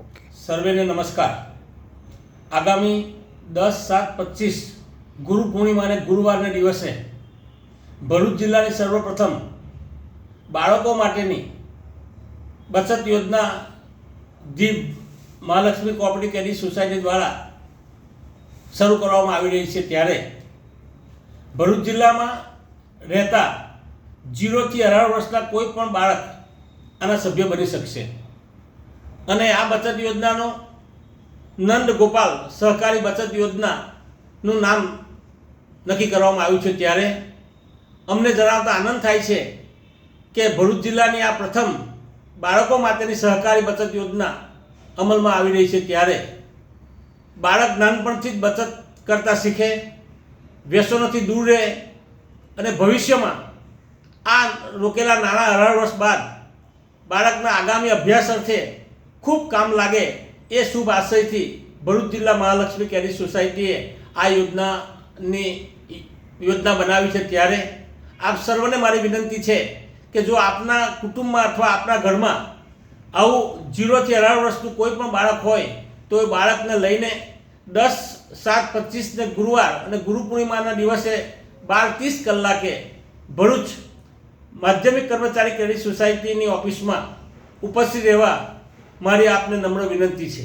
Okay, સર્વેને નમસ્કાર. આગામી 10/7/25 ગુરુ પૂર્ણિમા અને ગુરુવારને દિવસે ભરૂચ જિલ્લાની સર્વપ્રથમ બાળકો માટેની બચત યોજના the Mahalakshmi cooperative credit society દ્વારા શરૂ કરવામાં આવી રહી છે. ત્યારે ભરૂચ જિલ્લામાં રહેતા 0 થી 18 વર્ષના કોઈ પણ બાળક આના સભ્ય બની શકશે અને આ બચત યોજનાનો નંદ ગોપાલ સહકારી બચત યોજનાનું નામ નક્કી કરવામાં આવ્યું છે. ત્યારે અમને જણાવતા આનંદ થાય છે કે ભરૂચ જિલ્લાની આ પ્રથમ બાળકો માટેની સહકારી બચત યોજના અમલમાં આવી રહી છે. ત્યારે બાળક નાનપણથી જ બચત કરતા શીખે, વ્યસનોથી દૂર રહે અને ભવિષ્યમાં આ રોકેલા નાણાં 18 વર્ષ બાદ બાળકના આગામી અભ્યાસ અર્થે ખૂબ કામ લાગે એ શુભ આશયથી ભરૂચ જિલ્લા મહાલક્ષ્મી ક્રેડિટ સોસાયટીએ આ યોજના બનાવી છે. ત્યારે આપ સર્વને મારી વિનંતી છે કે જો આપના કુટુંબમાં અથવા આપના ઘરમાં આવું 0 થી 18 વર્ષનું કોઈ પણ બાળક હોય તો એ બાળકને લઈને 10/7/25 ગુરુવાર અને ગુરુ પૂર્ણિમાના દિવસે 12:30 કલાકે ભરૂચ માધ્યમિક કર્મચારી ક્રેડિટ સોસાયટીની ઓફિસમાં ઉપસ્થિત રહેવા મારી આપને નમ્ર વિનંતી છે.